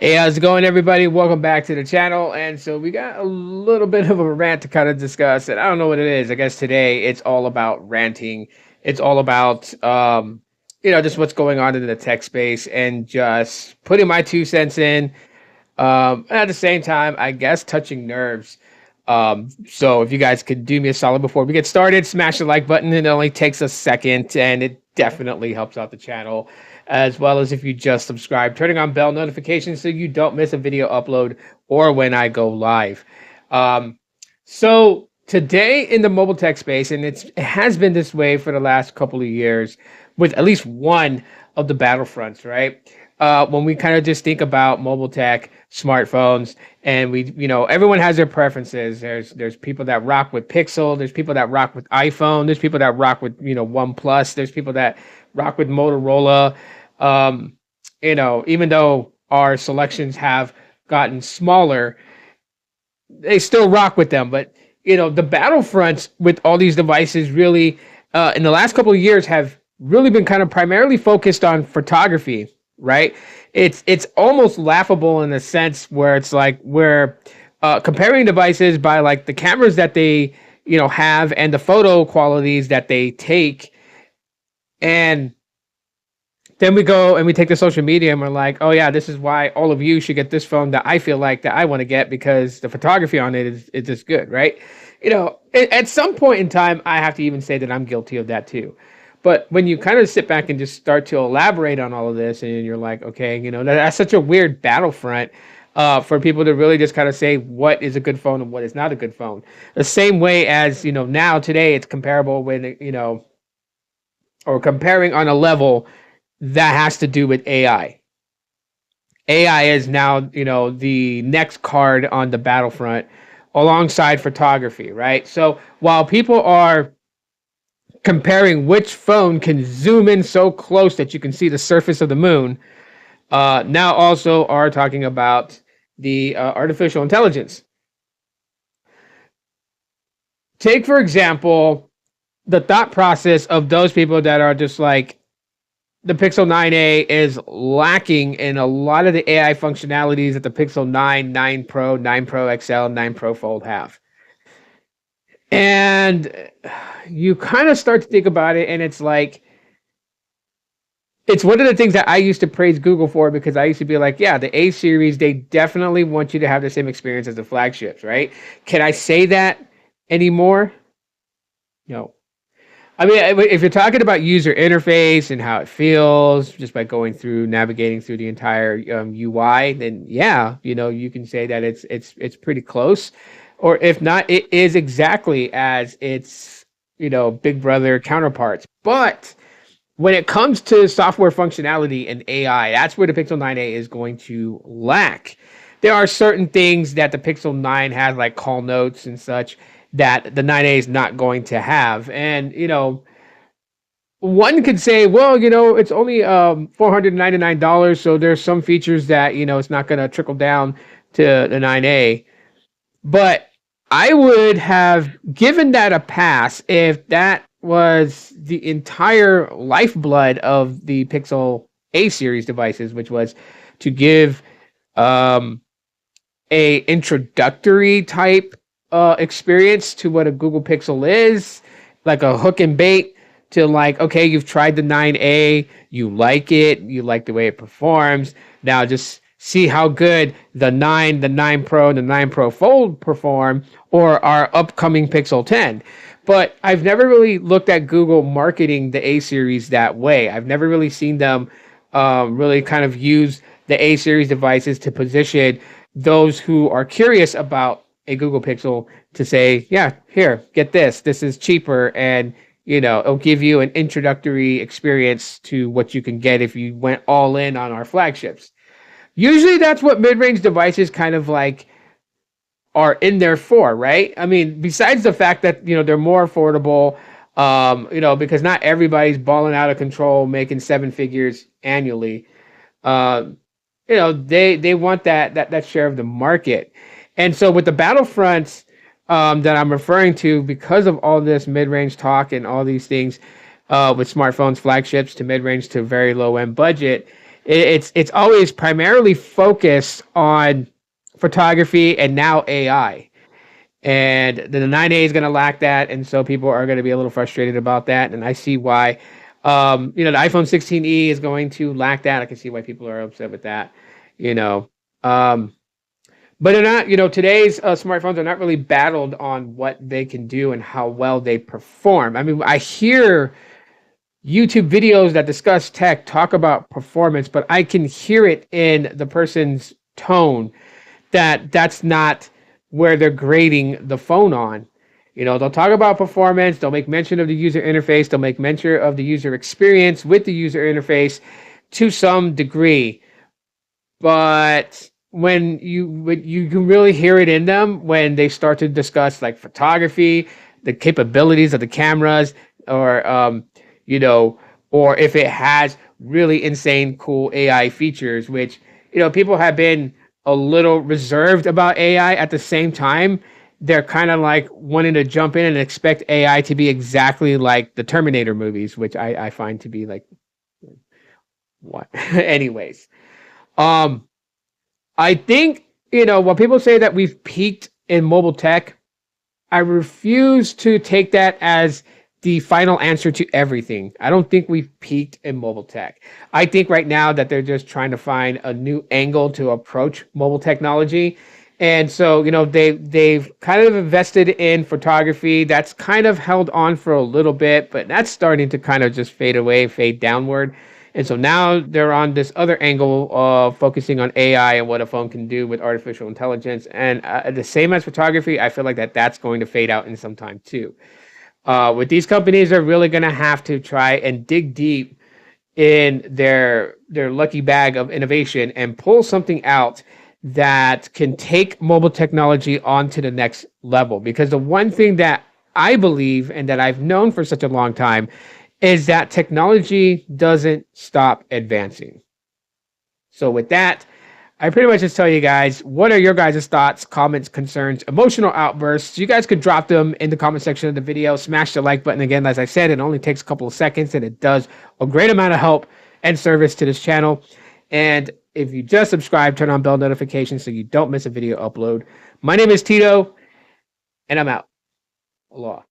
Hey, how's it going, everybody? Welcome back to the channel. And so we got a little bit of a rant to kind of discuss, and I don't know what it is. I guess today it's all about ranting. It's all about, just what's going on in the tech space and just putting my 2 cents in. And at the same time, I guess touching nerves. So if you guys could do me a solid before we get started, smash the like button. It only takes a second, and it definitely helps out the channel, as well as if you just subscribe, turning on bell notifications so you don't miss a video upload or when I go live. So today in the mobile tech space, and it has been this way for the last couple of years, with at least one of the battlefronts, right? When we kind of just think about mobile tech, smartphones, and everyone has their preferences. There's people that rock with Pixel, there's people that rock with iPhone, there's people that rock with OnePlus, there's people that rock with Motorola. Even though our selections have gotten smaller, they still rock with them. But the battlefronts with all these devices really, in the last couple of years, have really been kind of primarily focused on photography, right? It's almost laughable in a sense where it's like we're comparing devices by like the cameras that they have and the photo qualities that they take, and then we go and we take the social media and we're like, oh yeah, this is why all of you should get this phone that I feel like that I want to get because the photography on it is just good, right? At some point in time, I have to even say that I'm guilty of that too. But when you kind of sit back and just start to elaborate on all of this, and you're like, okay, that's such a weird battlefront for people to really just kind of say what is a good phone and what is not a good phone. The same way as, now today it's comparable when, or comparing on a level that has to do with AI. AI is now, the next card on the battlefront alongside photography, right? So while people are comparing which phone can zoom in so close that you can see the surface of the moon, now also are talking about the artificial intelligence. Take, for example, the thought process of those people that are just like, the Pixel 9a is lacking in a lot of the AI functionalities that the Pixel 9, 9 Pro, 9 Pro XL, 9 Pro Fold have. And you kind of start to think about it, and it's like, it's one of the things that I used to praise Google for, because I used to be like, yeah, the A series, they definitely want you to have the same experience as the flagships, right? Can I say that anymore? No. I mean, if you're talking about user interface and how it feels just by going through, navigating through the entire UI, then yeah, you can say that it's pretty close, or if not, it is exactly as its big brother counterparts. But when it comes to software functionality and AI, that's where the Pixel 9a is going to lack. There are certain things that the Pixel 9 has, like call notes and such, that the 9a is not going to have. And, one could say, well, it's only $499, so there's some features that, it's not going to trickle down to the 9a. But I would have given that a pass if that was the entire lifeblood of the Pixel A series devices, which was to give a introductory type experience to what a Google Pixel is, like a hook and bait to like, okay, you've tried the 9a, you like it, you like the way it performs, now just see how good the 9, the 9 Pro, and the 9 Pro Fold perform, or our upcoming Pixel 10. But I've never really looked at Google marketing the A series that way. I've never really seen them really kind of use the A series devices to position those who are curious about a Google Pixel to say, yeah, here, get this. This is cheaper, and it'll give you an introductory experience to what you can get if you went all in on our flagships. Usually that's what mid-range devices kind of like are in there for, right? I mean, besides the fact that, they're more affordable, because not everybody's balling out of control, making 7 figures annually. They want that share of the market. And so with the battlefronts that I'm referring to, because of all this mid-range talk and all these things with smartphones, flagships to mid-range to very low-end budget, It's always primarily focused on photography and now AI. And the 9A is going to lack that, and so people are going to be a little frustrated about that. And I see why. The iPhone 16e is going to lack that. I can see why people are upset with that. You know, um, but they're not. Today's smartphones are not really battled on what they can do and how well they perform. I mean, I hear YouTube videos that discuss tech talk about performance, but I can hear it in the person's tone that that's not where they're grading the phone on. They'll talk about performance, they'll make mention of the user interface, they'll make mention of the user experience with the user interface to some degree. But when you can really hear it in them when they start to discuss like photography, the capabilities of the cameras, or you know, or if it has really insane cool AI features, which people have been a little reserved about AI. At the same time, they're kind of like wanting to jump in and expect AI to be exactly like the Terminator movies, which I find to be like what. Anyways, um, I think when people say that we've peaked in mobile tech, I refuse to take that as the final answer to everything. I don't think we've peaked in mobile tech. I think right now that they're just trying to find a new angle to approach mobile technology. And so, they've kind of invested in photography. That's kind of held on for a little bit, but that's starting to kind of just fade away, fade downward. And so now they're on this other angle of focusing on AI and what a phone can do with artificial intelligence. And the same as photography, I feel like that's going to fade out in some time too. With these companies, they're really going to have to try and dig deep in their lucky bag of innovation and pull something out that can take mobile technology on to the next level. Because the one thing that I believe and that I've known for such a long time is that technology doesn't stop advancing. So with that, I pretty much just tell you guys, what are your guys' thoughts, comments, concerns, emotional outbursts? You guys could drop them in the comment section of the video. Smash the like button. Again, as I said, it only takes a couple of seconds, and it does a great amount of help and service to this channel. And if you just subscribe, turn on bell notifications so you don't miss a video upload. My name is Tito, and I'm out. Aloha.